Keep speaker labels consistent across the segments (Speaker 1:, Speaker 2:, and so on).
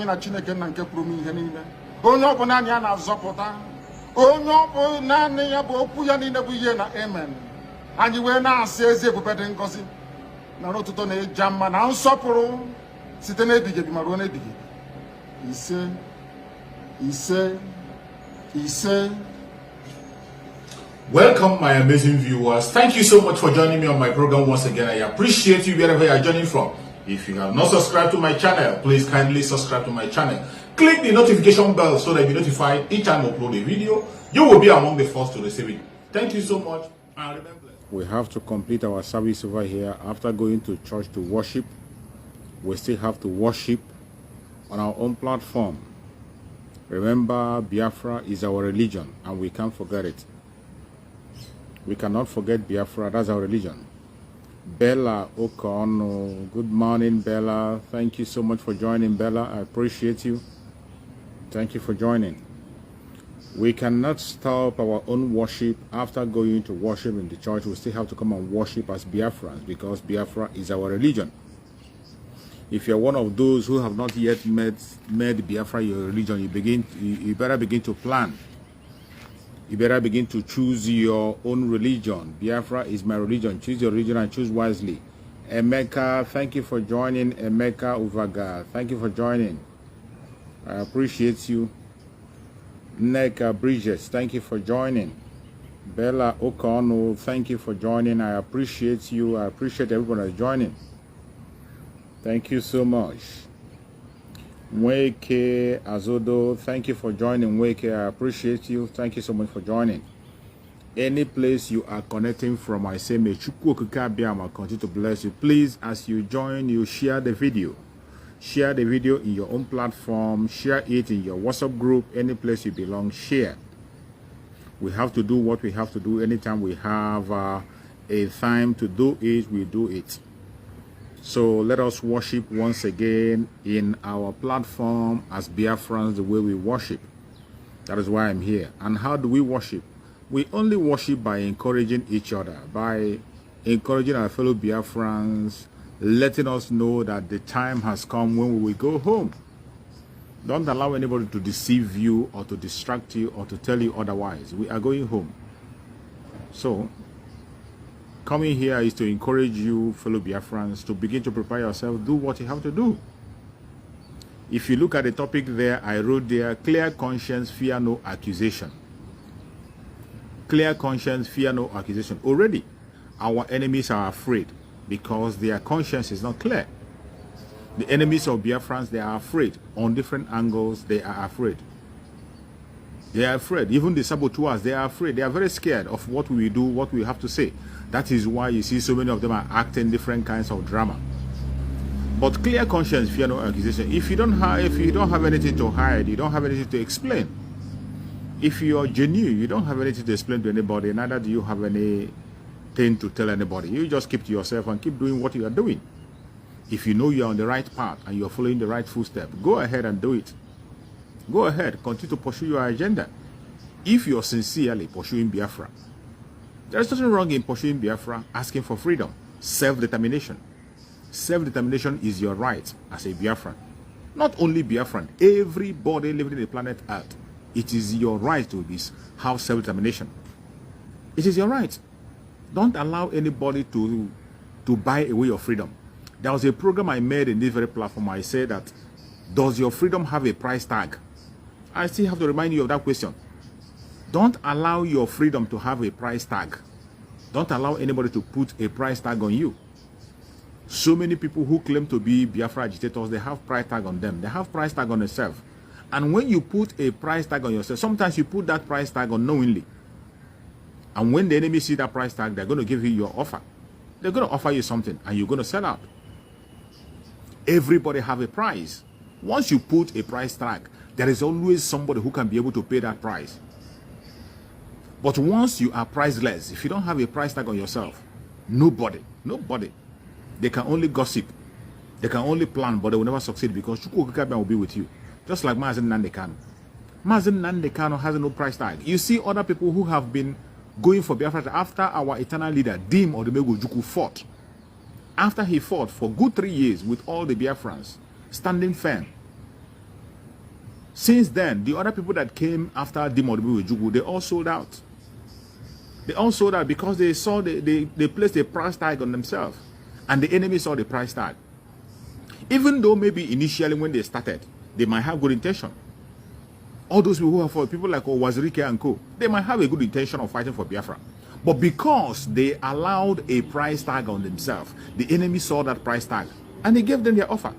Speaker 1: anyị na Chineke na nke pụrụ ihe niile onye ọ bụ naanị ya na-azọpụta onye ọ bụ naanị ya bụ okwu ya niile bụ ihe na amen anyị wee na-asị ezi ebube dị ngọzi na n'ụtụtụ na ịja mma na nsọpụrụ site n'ebighị ebi ma ruo n'ebighị ise ise ise.
Speaker 2: Welcome, my amazing viewers. Thank you so much for joining me on my program once again. I appreciate you wherever you are joining from. If you have not subscribed to my channel, please kindly subscribe to my channel. Click the notification bell so that you'll be notified each time I upload a video. You will be among the first to receive it. Thank you so much, and remember,
Speaker 3: we have to complete our service over here. After going to church to worship, we still have to worship on our own platform. Remember, Biafra is our religion and we can't forget it. We cannot forget Biafra. That's our religion. Bella Okono, good morning, Bella. Thank you so much for joining, Bella. I appreciate you. Thank you for joining. We cannot stop our own worship. After going to worship in the church, we still have to come and worship as Biafrans because Biafra is our religion. If you're one of those who have not yet made Biafra your religion, you better begin to plan. You better begin to choose your own religion. Biafra is my religion. Choose your religion and choose wisely. Emeka, thank you for joining. Emeka Uvaga, thank you for joining. I appreciate you. Neka Bridges, thank you for joining. Bella Okono, thank you for joining. I appreciate you. I appreciate everyone that's joining. Thank you so much. Nweke Azodo, thank you for joining. Nweke, I appreciate you. Thank you so much for joining. Any place you are connecting from, I say may Chukwu Okike continue to bless you. Please, as you join, you share the video. Share the video in your own platform. Share it in your WhatsApp group. Any place you belong, share. We have to do what we have to do. Anytime we have a time to do it, we do it. So let us worship once again in our platform as Biafrans, the way we worship. That is why I'm here. And how do we worship? We only worship by encouraging each other, by encouraging our fellow Biafrans, letting us know that the time has come when we will go home. Don't allow anybody to deceive you or to distract you or to tell you otherwise. We are going home. So coming here is to encourage you, fellow Biafrans, to begin to prepare yourself, do what you have to do. If you look at the topic there, I wrote there, clear conscience, fear no accusation. Clear conscience, fear no accusation. Already, our enemies are afraid because their conscience is not clear. The enemies of Biafrans, they are afraid. On different angles, they are afraid. They are afraid. Even the saboteurs, they are afraid. They are very scared of what we do, what we have to say. That is why you see so many of them are acting different kinds of drama. But clear conscience, fear no accusation. If you don't have anything to hide, you don't have anything to explain. If you are genuine, you don't have anything to explain to anybody, neither do you have anything to tell anybody. You just keep to yourself and keep doing what you are doing. If you know you are on the right path and you are following the right footstep, go ahead and do it. Go ahead, continue to pursue your agenda. If you are sincerely pursuing Biafra, there's nothing wrong in pursuing Biafra, asking for freedom, self-determination. Self-determination is your right as a Biafran. Not only Biafran, everybody living in the planet Earth. It is your right to have self-determination. It is your right. Don't allow anybody to buy away your freedom. There was a program I made in this very platform. I said that, does your freedom have a price tag? I still have to remind you of that question. Don't allow your freedom to have a price tag. Don't allow anybody to put a price tag on you. So many people who claim to be Biafra agitators, they have price tag on them. They have price tag on themselves. And when you put a price tag on yourself, sometimes you put that price tag unknowingly. And when the enemy see that price tag, they're going to give you your offer. They're going to offer you something and you're going to sell out. Everybody have a price. Once you put a price tag, there is always somebody who can be able to pay that price. But once you are priceless, if you don't have a price tag on yourself, nobody, they can only gossip, they can only plan, but they will never succeed because Chukwu Okike will be with you. Just like Mazi Nnamdi Kanu. Mazi Nnamdi Kanu has no price tag. You see other people who have been going for Biafra after our eternal leader, Dim Odumegwu Ojukwu, fought. After he fought for good 3 years with all the Biafrans, standing firm, Since then, the other people that came after Dimodibu Jugu, they all sold out. They all sold out because they saw they placed a price tag on themselves. And the enemy saw the price tag. Even though maybe initially when they started, they might have good intention. All those people who are for people like Wazirike and Co., they might have a good intention of fighting for Biafra. But because they allowed a price tag on themselves, the enemy saw that price tag and they gave them their offer.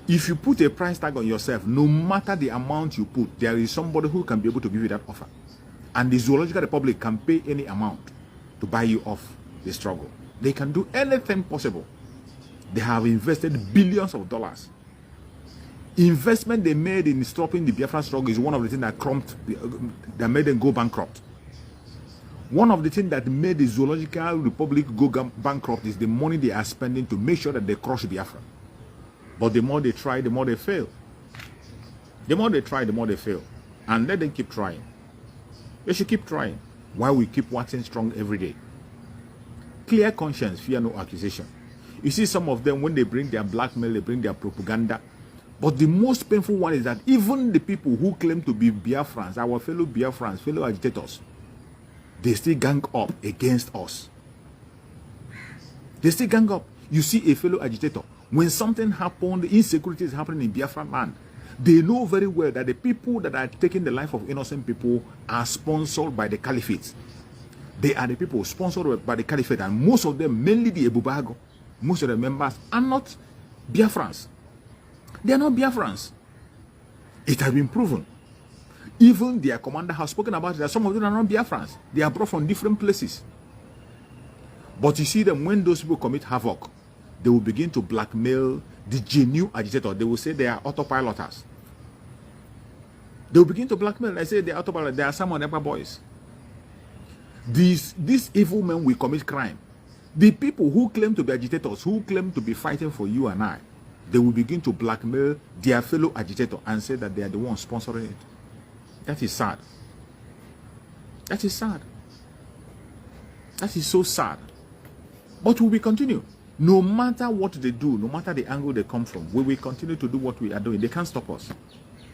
Speaker 3: If you put a price tag on yourself, no matter the amount you put, there is somebody who can be able to give you that offer. And the Zoological Republic can pay any amount to buy you off the struggle. They can do anything possible. They have invested billions of dollars. Investment they made in stopping the Biafra struggle is one of the things that made them go bankrupt. One of the things that made the Zoological Republic go bankrupt is the money they are spending to make sure that they crush Biafra. But the more they try, the more they fail. The more they try, the more they fail. And let them keep trying. They should keep trying while we keep waxing strong every day. Clear conscience, fear no accusation. You see some of them, when they bring their blackmail, they bring their propaganda. But the most painful one is that even the people who claim to be Biafrans, our fellow Biafrans, fellow agitators, they still gang up against us. They still gang up. You see a fellow agitator, when something happened, insecurity is happening in Biafran land, they know very well that the people that are taking the life of innocent people are sponsored by the caliphate. They are the people sponsored by the caliphate, and most of them, mainly the Ebubago, most of the members are not Biafrans. They are not Biafrans. It has been proven. Even their commander has spoken about it, that some of them are not Biafrans. They are brought from different places. But you see them, when those people commit havoc, they will begin to blackmail the genuine agitator. They will say they are autopiloters. They will begin to blackmail. I say they are autopiloters. They are some Epa boys. These evil men will commit crime. The people who claim to be agitators, who claim to be fighting for you and I, they will begin to blackmail their fellow agitator and say that they are the ones sponsoring it. That is sad. That is sad. That is so sad. But we will continue. No matter what they do, no matter the angle they come from, we will continue to do what we are doing. They can't stop us.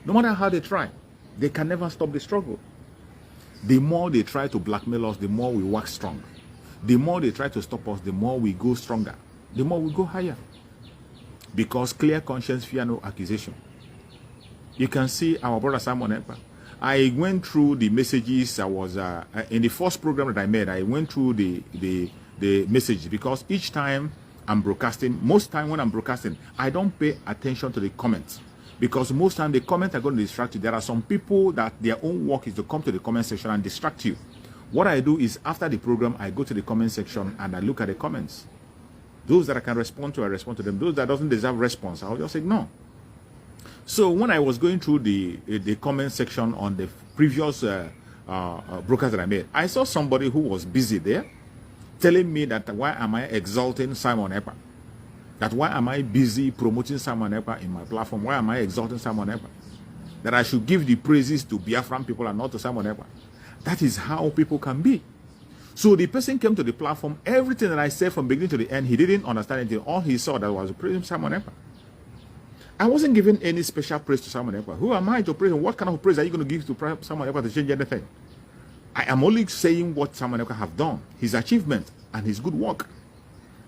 Speaker 3: No matter how they try, they can never stop the struggle. The more they try to blackmail us, the more we wax strong. The more they try to stop us, the more we go stronger. The more we go higher. Because clear conscience, fear no accusation. You can see our brother Simon Ekpa. I went through the messages. I was in the first program that I made. I went through the message, because each time I'm broadcasting, most time when I'm broadcasting, I don't pay attention to the comments, because most time the comments are going to distract you. There are some people that their own work is to come to the comment section and distract you. What I do is, after the program, I go to the comment section and I look at the comments. Those that I can respond to, I respond to them. Those that doesn't deserve response, I'll just ignore. So when I was going through the comment section on the previous broadcast that I made, I saw somebody who was busy there telling me that why am I exalting Simon Ekpa? That why am I busy promoting Simon Ekpa in my platform? Why am I exalting Simon Ekpa? That I should give the praises to Biafran people and not to Simon Ekpa. That is how people can be. So the person came to the platform, everything that I said from beginning to the end, he didn't understand anything. All he saw that was praising Simon Ekpa. I wasn't giving any special praise to Simon Ekpa. Who am I to praise him? What kind of praise are you going to give to Simon Ekpa to change anything? I am only saying what Simon Ekpa have done, his achievement and his good work.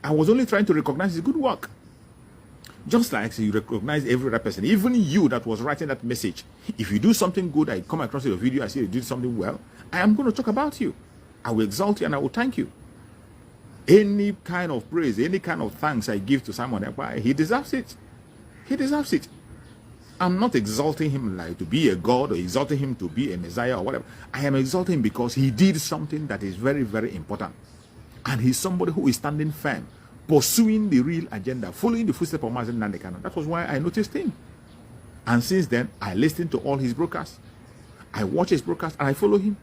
Speaker 3: I was only trying to recognize his good work. Just like you recognize every other person, even you that was writing that message. If you do something good, I come across your video, I see you did something well, I am going to talk about you. I will exalt you and I will thank you. Any kind of praise, any kind of thanks I give to Simon Ekpa, he deserves it. He deserves it. I'm not exalting him like to be a god or exalting him to be a messiah or whatever. I am exalting him because he did something that is very, very important. And he's somebody who is standing firm, pursuing the real agenda, following the footsteps of Mazi Nnamdi Kanu. That was why I noticed him. And since then, I listened to all his broadcasts. I watch his broadcasts and I follow him.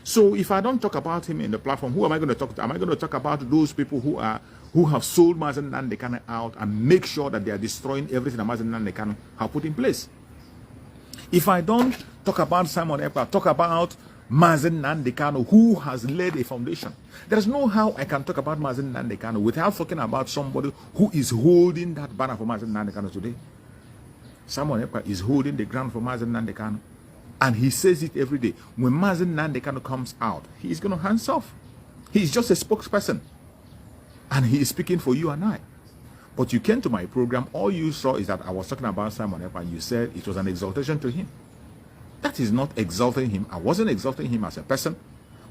Speaker 3: So if I don't talk about him in the platform, who am I going to talk to? Am I going to talk about those people who have sold Mazi Nnamdi Kanu out and make sure that they are destroying everything that Mazi Nnamdi Kanu have put in place? If I don't talk about Simon Ekpa, talk about Mazi Nnamdi Kanu, who has laid a foundation. There is no how I can talk about Mazi Nnamdi Kanu without talking about somebody who is holding that banner for Mazi Nnamdi Kanu today. Simon Ekpa is holding the ground for Mazi Nnamdi Kanu. And he says it every day. When Mazi Nnamdi Kanu comes out, he's going to hands off. He's just a spokesperson. And he is speaking for you and I. But you came to my program, all you saw is that I was talking about Simon Ekpa, and you said it was an exaltation to him. That is not exalting him. I wasn't exalting him as a person.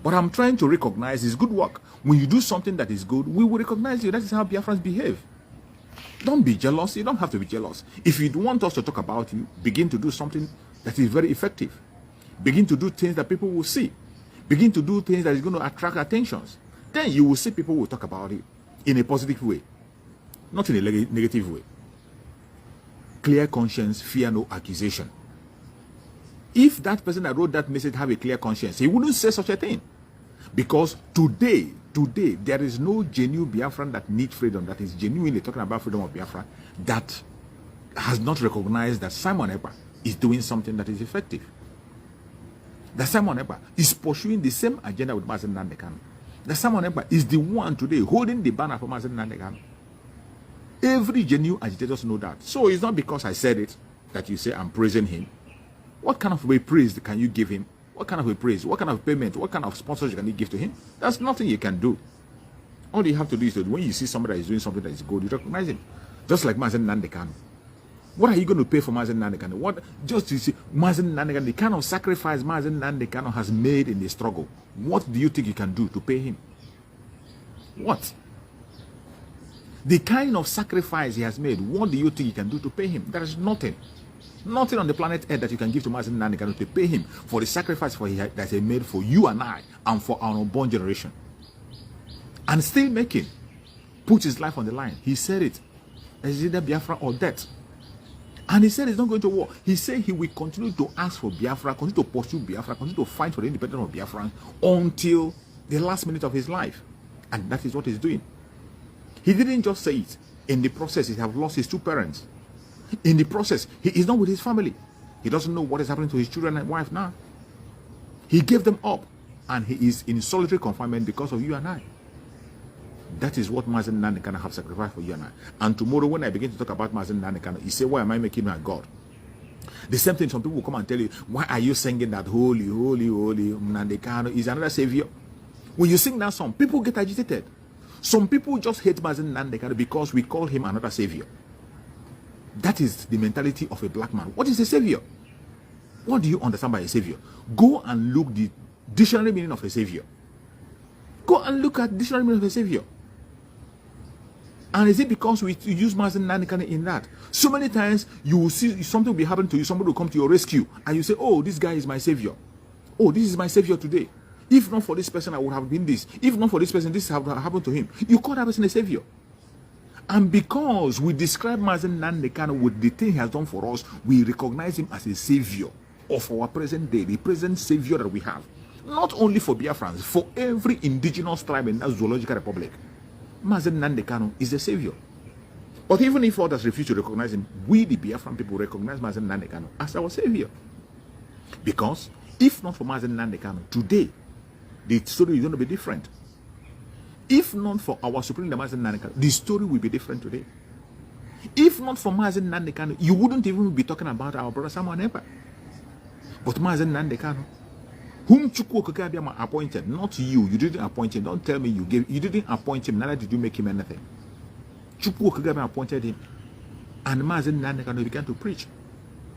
Speaker 3: But I'm trying to recognize his good work. When you do something that is good, we will recognize you. That is how Biafrans behave. Don't be jealous. You don't have to be jealous. If you want us to talk about you, begin to do something that is very effective. Begin to do things that people will see. Begin to do things that is going to attract attentions. Then you will see people will talk about it in a positive way, not in a negative way. Clear conscience, fear no accusation. If that person that wrote that message have a clear conscience, he wouldn't say such a thing. Because today, there is no genuine Biafran that needs freedom, that is genuinely talking about freedom of Biafra, that has not recognized that Simon Ekpa is doing something that is effective. That Simon Ekpa is pursuing the same agenda with Mazi Nnamdi Kanu. That Simon Ekpa is the one today holding the banner for Mazi Nnamdi Kanu. Every genuine agitators know that. So it's not because I said it that you say I'm praising him. What kind of a praise can you give him? What kind of a praise? What kind of payment? What kind of sponsorship can you give to him? That's nothing you can do. All you have to do is that when you see somebody that is doing something that is good, you recognize him. Just like Mazi Nnamdi Kanu. What are you going to pay for Mazi Nnamdi Kanu? What, just to see Mazi Nnamdi Kanu, the kind of sacrifice Mazi Nnamdi Kanu has made in the struggle, what do you think you can do to pay him? What? The kind of sacrifice he has made, what do you think you can do to pay him? There is nothing. Nothing on the planet Earth that you can give to Mazi Nnamdi Kanu to pay him for the sacrifice that he made for you and I and for our unborn generation. And still making, put his life on the line. He said it. It's either Biafra or death. And he said he's not going to war. He said he will continue to ask for Biafra, continue to pursue Biafra, continue to fight for the independence of Biafra until the last minute of his life. And that is what he's doing. He didn't just say it. In the process, he has lost his two parents. In the process, he is not with his family. He doesn't know what is happening to his children and wife now. He gave them up. And he is in solitary confinement because of you and I. That is what Mazi Nnamdi Kanu have sacrificed for you and I. And tomorrow when I begin to talk about Mazi Nnamdi Kanu, he say, why am I making him a God? The same thing, some people will come and tell you, why are you singing that holy, holy, holy Nnamdi Kanu is another savior? When you sing that song, people get agitated. Some people just hate Mazi Nnamdi Kanu because we call him another savior. That is the mentality of a black man. What is a savior? What do you understand by a savior? Go and look the dictionary meaning of a savior. Go and look at the dictionary meaning of a savior. And is it because we use Mazi Nnamdi Kanu in that? So many times you will see something will be happening to you, somebody will come to your rescue, and you say, oh, this guy is my savior. Oh, this is my savior today. If not for this person, I would have been this. If not for this person, this would have happened to him. You call that person a savior. And because we describe Mazi Nnamdi Kanu with the thing he has done for us, we recognize him as a savior of our present day, the present savior that we have. Not only for Biafrans, for every indigenous tribe in that zoological republic. Mazi Nnamdi Kanu is a savior. But even if others refuse to recognize him, we the Biafran people recognize Mazi Nnamdi Kanu as our savior. Because if not for Mazi Nnamdi Kanu, today, the story is going to be different. If not for our supreme leader, Mazi Nnamdi Kanu, the story will be different today. If not for Mazi Nnamdi Kanu, you wouldn't even be talking about our brother Simon Ekpa. But Mazi Nnamdi Kanu, whom Chukwu Okike Abiama appointed, not you didn't appoint him. Don't tell me you didn't appoint him, neither did you make him anything. Chukwu Okike Abiama appointed him. And Mazi Nnamdi Kanu began to preach.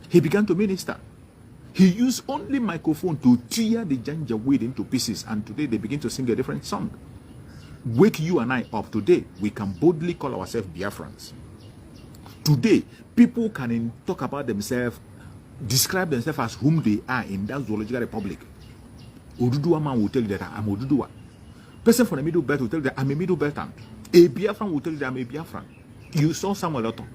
Speaker 3: He began to minister. He used only microphone to tear the Janjaweed into pieces, and today they begin to sing a different song. Wake you and I up. Today, we can boldly call ourselves Biafrans. Today, people can talk about themselves, describe themselves as whom they are in that zoological republic. Oduduwa man will tell you that I'm Oduduwa. Person from the Middle Belt will tell you that I'm a Middle Beltan. A Biafran will tell you that I'm a Biafran. You saw Samuel Oton.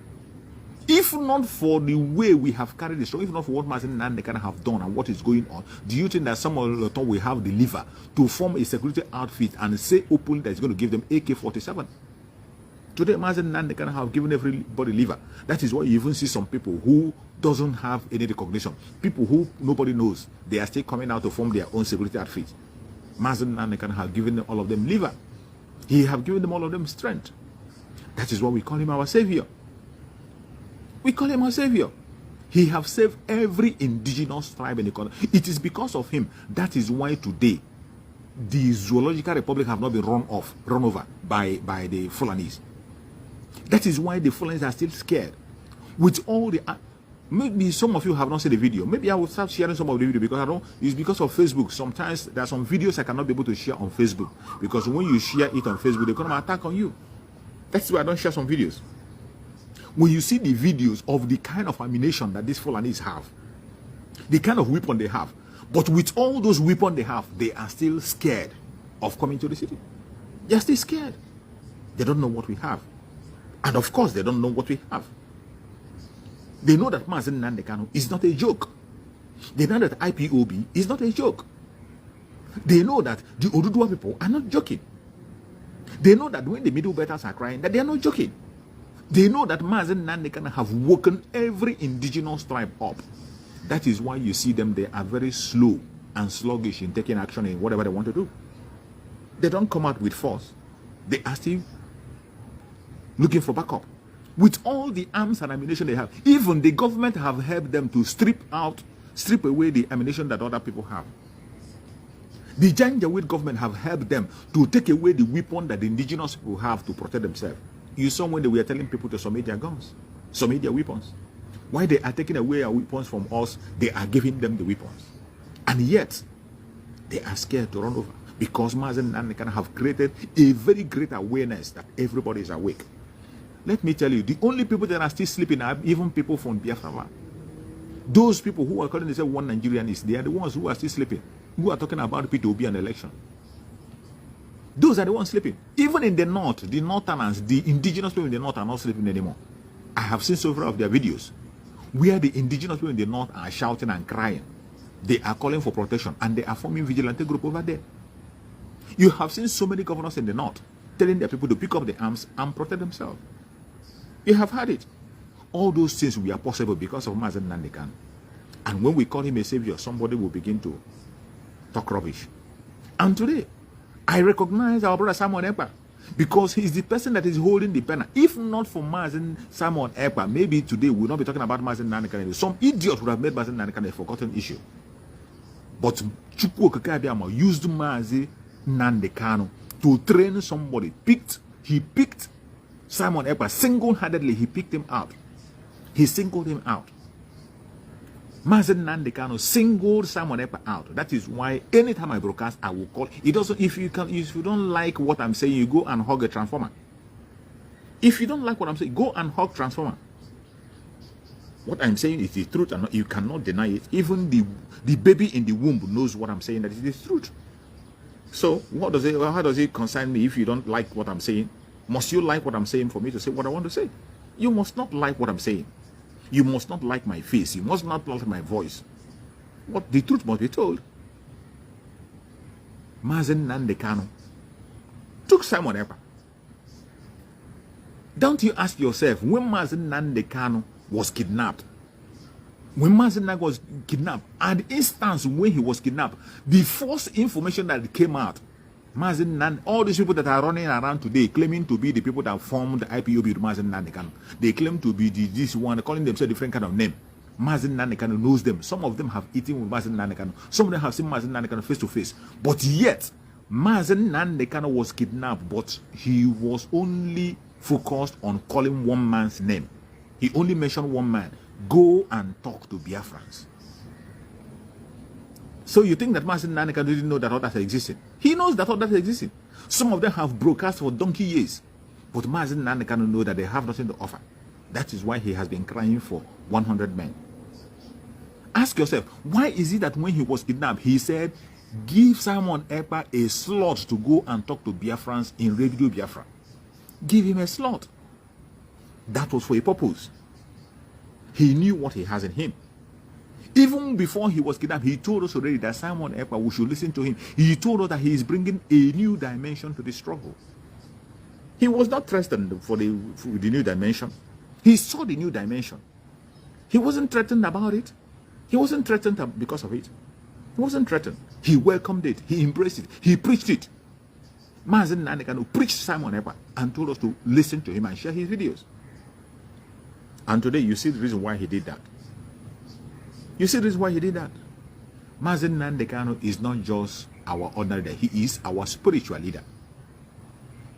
Speaker 3: If not for the way we have carried the story, if not for what Mazi Nnamdi Kanu have done and what is going on, do you think that Samuel Oton will have the liver to form a security outfit and say openly that it's going to give them AK-47? Today, Mazi Nnamdi Kanu have given everybody liver. That is why you even see some people who doesn't have any recognition. People who nobody knows, they are still coming out to form their own security outfit. Mazi Nnamdi Kanu have given all of them liver. He have given them all of them strength. That is why we call him our savior. We call him our savior. He have saved every indigenous tribe in the country. It is because of him. That is why today the Zoological Republic have not been run over by the Fulanis. That is why the Fulanis are still scared. With all the maybe some of you have not seen the video. Maybe I will start sharing some of the video because I don't. It's because of Facebook. Sometimes there are some videos I cannot be able to share on Facebook because when you share it on Facebook, they're gonna attack on you. That's why I don't share some videos. When you see the videos of the kind of ammunition that these Fulanis have, the kind of weapon they have, but with all those weapons they have, they are still scared of coming to the city. They're still scared. They don't know what we have. And of course, they don't know what we have. They know that Mazi Nnamdi Kanu is not a joke. They know that IPOB is not a joke. They know that the Oduduwa people are not joking. They know that when the Middle Belters are crying, that they are not joking. They know that Mazi Nnamdi Kanu have woken every indigenous tribe up. That is why you see them, they are very slow and sluggish in taking action in whatever they want to do. They don't come out with force. They are still looking for backup. With all the arms and ammunition they have, even the government have helped them to strip away the ammunition that other people have. The Janjaweed government have helped them to take away the weapon that the indigenous people have to protect themselves. You saw when they were telling people to submit their guns, submit their weapons. Why they are taking away our weapons from us, they are giving them the weapons. And yet, they are scared to run over because Mazi Nnamdi Kanu have created a very great awareness that everybody is awake. Let me tell you, the only people that are still sleeping are even people from Biafra. Those people who are calling themselves one Nigerianists, they are the ones who are still sleeping, who are talking about P2B and election. Those are the ones sleeping. Even in the north, the northerners, the indigenous people in the north are not sleeping anymore. I have seen several of their videos where the indigenous people in the north are shouting and crying. They are calling for protection and they are forming vigilante group over there. You have seen so many governors in the north telling their people to pick up the arms and protect themselves. You have heard it. All those things were possible because of Mazi Nnamdi Kanu. And when we call him a savior, somebody will begin to talk rubbish. And today, I recognize our brother Simon Ekpa because he's the person that is holding the pen. If not for Simon Ekpa, maybe today we'll not be talking about Mazi Nnamdi Kanu. Some idiot would have made Mazi Nnamdi Kanu a forgotten issue. But Chukwu Okike Abiama used Mazi Nnamdi Kanu to train somebody. He picked Simon Ekpa single-handedly. He picked him out. He singled him out. Mazi Nnamdi Kanu singled Simon Ekpa out. That is why anytime I broadcast, I will call. It doesn't. If you don't like what I'm saying, you go and hug a transformer. If you don't like what I'm saying, go and hug transformer. What I'm saying is the truth, and you cannot deny it. Even the baby in the womb knows what I'm saying, that it is the truth. So how does it concern me if you don't like what I'm saying? Must you like what I'm saying for me to say what I want to say? You must not like what I'm saying. You must not like my face. You must not like my voice. What the truth must be told. Mazi Nnamdi Kanu took Simon Ekpa. Don't you ask yourself, when Mazi Nnamdi Kanu was kidnapped, when Mazi Nnamdi was kidnapped, at the instance when he was kidnapped, the first information that came out, Mazi Nnamdi, all these people that are running around today claiming to be the people that formed the IPOB with Mazi Nnamdi Kanu, they claim to be this one, calling themselves different kind of name. Mazi Nnamdi Kanu knows them. Some of them have eaten with Mazi Nnamdi Kanu. Some of them have seen Mazi Nnamdi Kanu face to face. But yet, Mazi Nnamdi Kanu was kidnapped, but he was only focused on calling one man's name. He only mentioned one man. Go and talk to Biafrans. So you think that Mazi Nnamdi Kanu didn't know that others existed? He knows that others existed. Some of them have broadcast for donkey years. But Mazi Nnamdi Kanu knows that they have nothing to offer. That is why he has been crying for 100 men. Ask yourself, why is it that when he was kidnapped, he said, give Simon Ekpa a slot to go and talk to Biafrans in Radio Biafra? Give him a slot. That was for a purpose. He knew what he has in him. Even before he was kidnapped, he told us already that Simon Ekpa, we should listen to him. He told us that he is bringing a new dimension to the struggle. He was not threatened for the new dimension. He saw the new dimension. He wasn't threatened about it. He wasn't threatened because of it. He wasn't threatened. He welcomed it. He embraced it. He preached it. Mazi Nnamdi Kanu preached Simon Ekpa and told us to listen to him and share his videos. And today you see the reason why he did that. You see, this is why he did that. Mazi Nnamdi Kanu is not just our ordinary leader, he is our spiritual leader.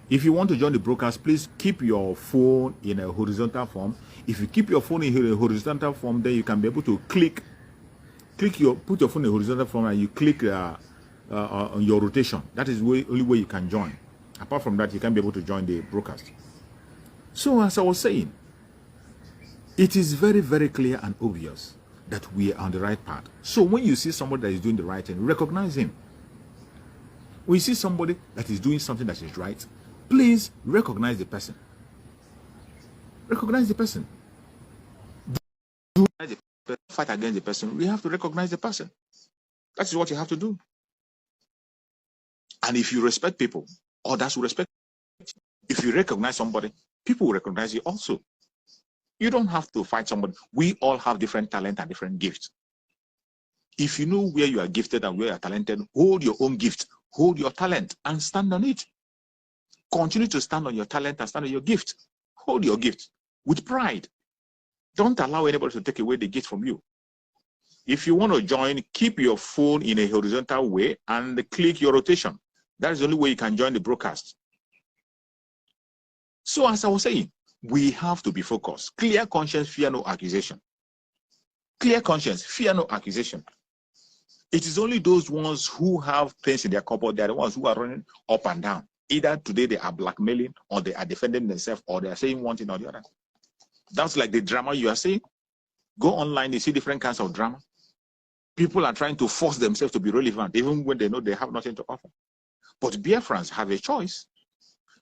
Speaker 3: If you want to join the broadcast, please keep your phone in a horizontal form. If you keep your phone in a horizontal form, then you can be able to put your phone in a horizontal form and you click on your rotation. That is the only way you can join. Apart from that, you can't be able to join the broadcast. So as I was saying, it is very, very clear and obvious that we are on the right path. So when you see somebody that is doing the right thing, recognize him. When you see somebody that is doing something that is right, please recognize the person. Recognize the person. Do fight against the person. We have to recognize the person. That is what you have to do. And if you respect people, others will respect you. If you recognize somebody, people will recognize you also. You don't have to fight somebody. We all have different talent and different gifts. If you know where you are gifted and where you are talented, hold your own gift, hold your talent, and stand on it. Continue to stand on your talent and stand on your gift. Hold your gift with pride. Don't allow anybody to take away the gift from you. If you want to join, keep your phone in a horizontal way and click your rotation. That is the only way you can join the broadcast. So as I was saying, we have to be focused. Clear conscience, fear no accusation. Clear conscience, fear no accusation. It is only those ones who have things in their cupboard, they are the ones who are running up and down. Either today they are blackmailing, or they are defending themselves, or they are saying one thing or the other. That's like the drama you are saying. Go online, you see different kinds of drama. People are trying to force themselves to be relevant, even when they know they have nothing to offer. But Biafrans have a choice.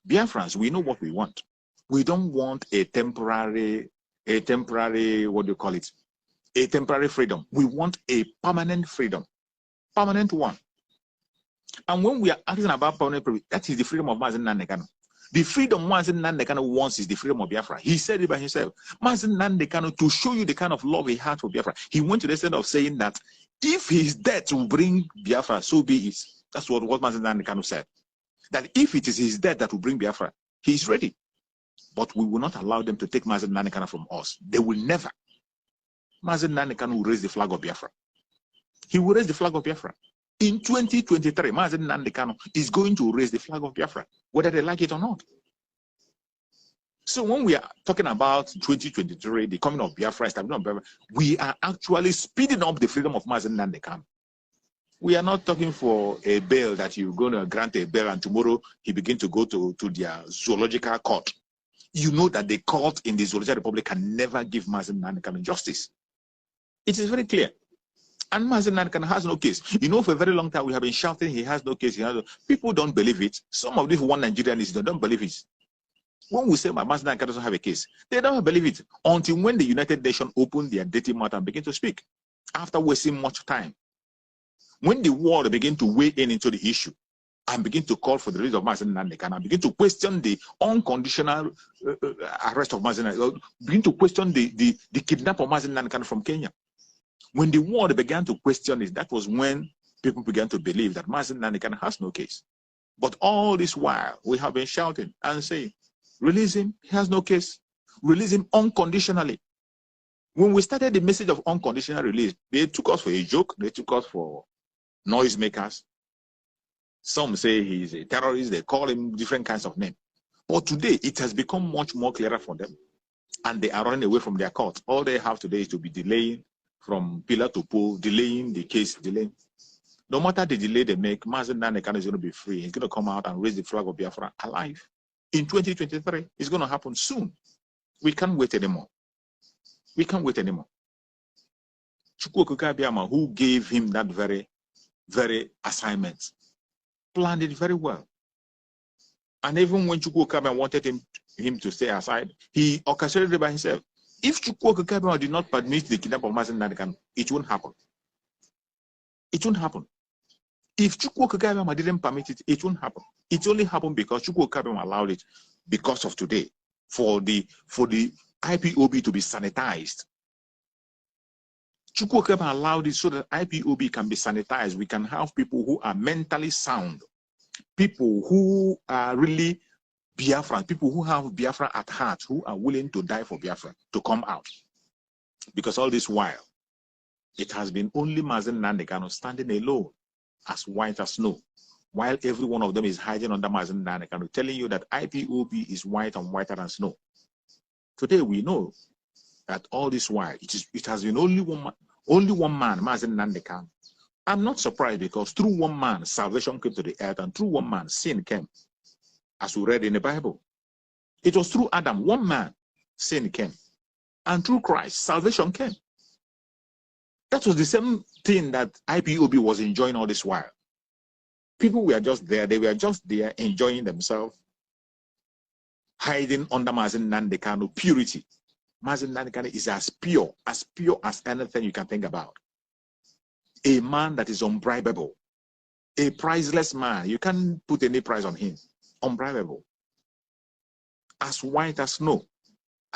Speaker 3: Biafrans, we know what we want. We don't want a temporary, what do you call it? A temporary freedom. We want a permanent freedom. Permanent one. And when we are asking about permanent freedom, that is the freedom of Mazi Nnamdi Kanu. The freedom Mazi Nnamdi Kanu wants is the freedom of Biafra. He said it by himself. Mazi Nnamdi Kanu, to show you the kind of love he had for Biafra, he went to the extent of saying that if his death will bring Biafra, so be it. That's what Mazi Nnamdi Kanu said. That if it is his death that will bring Biafra, he is ready. But we will not allow them to take Mazi Nnamdi Kanu from us. They will never. Mazi Nnamdi Kanu will raise the flag of Biafra. He will raise the flag of Biafra. In 2023, Mazi Nnamdi Kanu is going to raise the flag of Biafra, whether they like it or not. So when we are talking about 2023, the coming of Biafra, we are actually speeding up the freedom of Mazi Nnamdi Kanu. We are not talking for a bail that you're going to grant a bail and tomorrow he begin to go to their zoological court. You know that the court in the Zoological Republic can never give Mazi Nnamdi Kanu justice. It is very clear. And Mazi Nnamdi Kanu has no case. You know, for a very long time we have been shouting he has no case. People don't believe it. Some of these one Nigerians don't believe it. When we say Mazi Nnamdi Kanu doesn't have a case, they don't believe it until when the United Nations open their dirty mouth and begin to speak. After wasting much time. When the world begin to weigh in into the issue and begin to call for the release of Mazi Nnamdi Kanu, begin to question the unconditional arrest of Mazi Nnamdi Kanu, begin to question the kidnap of Mazi Nnamdi Kanu from Kenya. When the world began to question it, that was when people began to believe that Mazi Nnamdi Kanu has no case. But all this while, we have been shouting and saying, release him, he has no case. Release him unconditionally. When we started the message of unconditional release, they took us for a joke, they took us for noisemakers. Some say he's a terrorist, they call him different kinds of names. But today, it has become much more clearer for them. And they are running away from their court. All they have today is to be delaying from pillar to pole, delaying the case, delaying. No matter the delay they make, Mazi Nnamdi Kanu is going to be free. He's going to come out and raise the flag of Biafra alive. In 2023, it's going to happen soon. We can't wait anymore. We can't wait anymore. Chukwu Okike Abiama, who gave him that very assignment, planned it very well. And even when Chukwu Okike Abiama wanted him to stay aside, he orchestrated it by himself. If Chukwu Okike Abiama did not permit the kidnap of Mazi Nnamdi Kanu, it won't happen. It won't happen. If Chukwu Okike Abiama didn't permit it, it won't happen. It only happened because Chukwu Okike Abiama allowed it because of today, for the IPOB to be sanitized. Chukwu Okike Abiama allowed it so that IPOB can be sanitized. We can have people who are mentally sound, people who are really Biafran, people who have Biafra at heart, who are willing to die for Biafra, to come out. Because all this while, It has been only Mazi Nnamdi Kanu standing alone, as white as snow, while every one of them is hiding under Mazi Nnamdi Kanu, telling you that IPOB is white and whiter than snow. Today we know that all this while it has been only one man, Mazi Nnamdi Kanu. I'm not surprised, because through one man salvation came to the earth, and through one man sin came, as we read in the Bible. It was through Adam, one man, sin came, and through Christ salvation came. That was the same thing that IPOB was enjoying all this while. People were just there. They were just there enjoying themselves, hiding under Mazi Nnamdi Kanu purity. Mazi Nnamdi Kanu is as pure as anything you can think about. A man that is unbribable. A priceless man. You can't put any price on him. Unbribable. As white as snow.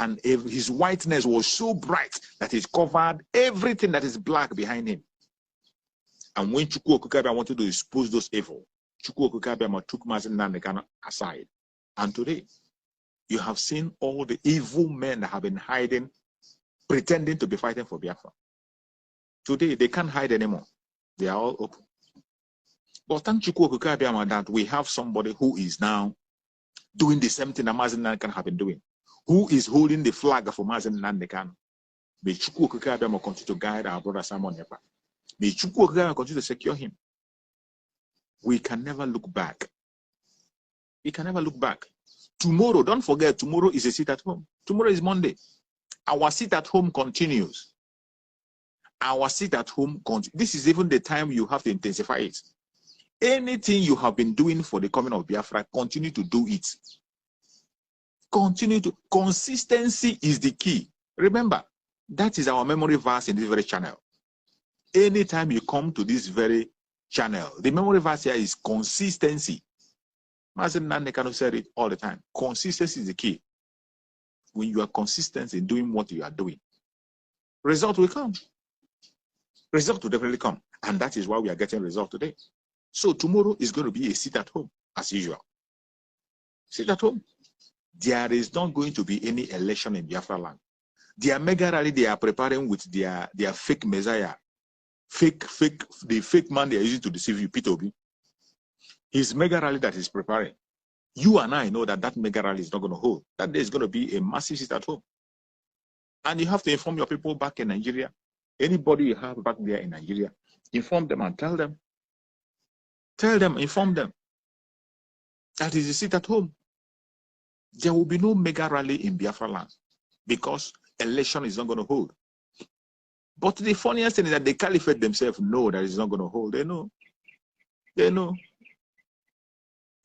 Speaker 3: And his whiteness was so bright that it covered everything that is black behind him. And when Chukwu Okukabia wanted to expose those evil, Chukwu Okukabia took Mazi Nnamdi Kanu aside. And today, you have seen all the evil men that have been hiding, pretending to be fighting for Biafra. Today, they can't hide anymore. They are all open. But thank Chukwu Okukabia that we have somebody who is now doing the same thing that Mazi Nnamdi Kanu have been doing. Who is holding the flag for Mazi Nnamdi Kanu? May Chukwu Okukabia continue to guide our brother Simon Ekpa. May Chukwu Okukabia continue to secure him. We can never look back. We can never look back. Tomorrow, don't forget, tomorrow is a sit at home. Tomorrow is Monday. Our sit at home continues. Our sit at home continues. This is even the time you have to intensify it. Anything you have been doing for the coming of Biafra, continue to do it. Continue to. Consistency is the key. Remember, that is our memory verse in this very channel. Anytime you come to this very channel, the memory verse here is consistency. Mazi Nnamdi Kanu said it all the time. Consistency is the key. When you are consistent in doing what you are doing, result will come. Result will definitely come. And that is why we are getting result today. So tomorrow is going to be a sit at home, as usual. Sit at home. There is not going to be any election in Biafra land. Their mega rally they are preparing with their fake messiah, the fake man they are using to deceive you, Peter Obi. His mega rally that he's preparing. You and I know that mega rally is not going to hold. That day is going to be a massive sit at home. And you have to inform your people back in Nigeria. Anybody you have back there in Nigeria, inform them and tell them. Tell them, inform them. That is a sit at home. There will be no mega rally in Biafra land because election is not going to hold. But the funniest thing is that the caliphate themselves know that it's not going to hold. They know. They know.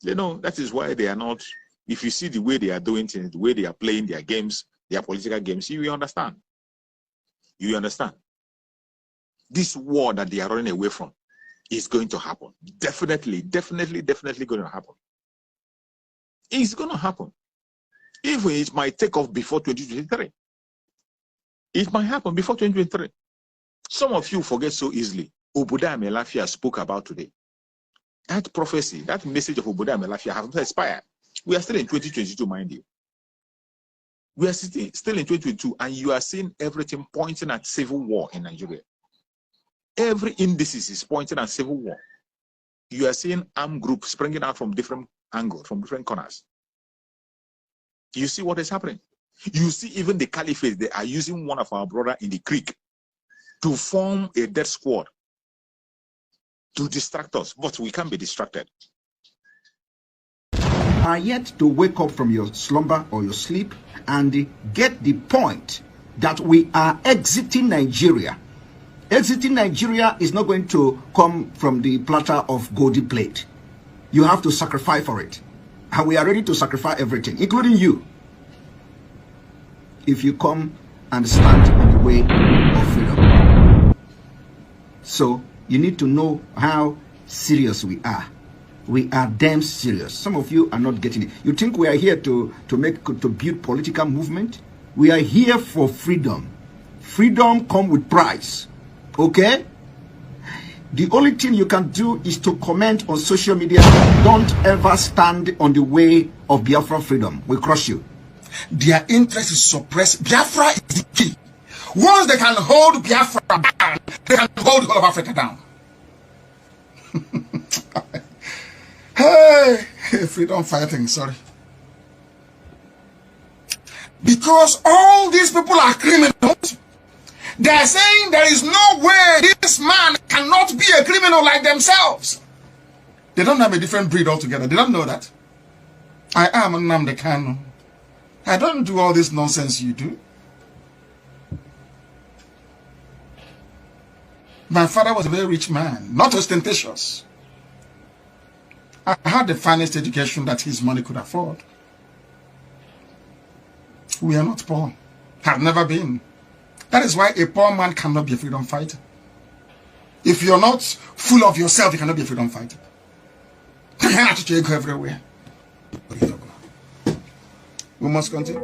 Speaker 3: They know. That is why they are not. If you see the way they are doing things, the way they are playing their games, their political games, you will understand. You will understand. This war that they are running away from is going to happen. Definitely going to happen. It's going to happen. Even it might take off before 2023. It might happen before 2023. Some of you forget so easily. Oboda Melafia spoke about today. That prophecy, that message of Oboda Melafia has not expired. We are still in 2022, mind you. We are still in 2022, and you are seeing everything pointing at civil war in Nigeria. Every indices is pointing at civil war. You are seeing armed groups springing out from different angles, from different corners. You see what is happening. You see even the caliphate, they are using one of our brothers in the creek to form a death squad to distract us, but we can't be distracted.
Speaker 4: Are yet to wake up from your slumber or your sleep and get the point that we are exiting Nigeria. Exiting Nigeria is not going to come from the platter of goldy plate. You have to sacrifice for it. And we are ready to sacrifice everything, including you, if you come and stand in the way of freedom. So you need to know how serious we are. We are damn serious. Some of you are not getting it. You think we are here to build political movement? We are here for freedom. Freedom comes with price. Okay? The only thing you can do is to comment on social media. Don't ever stand on the way of Biafra freedom. We crush you.
Speaker 5: Their interest is suppressed. Biafra is the key.
Speaker 1: Once they can hold Biafra down, they can hold the whole of Africa down. Hey, freedom fighting, sorry. Because all these people are criminals. They are saying there is no way this man cannot be a criminal like themselves. They don't have a different breed altogether. They don't know that. I am Nnamdi Kanu. I don't do all this nonsense you do. My father was a very rich man, not ostentatious. I had the finest education that his money could afford. We are not poor. Have never been. That is why a poor man cannot be a freedom fighter. If you're not full of yourself, you cannot be a freedom fighter. You have to go everywhere. We must continue.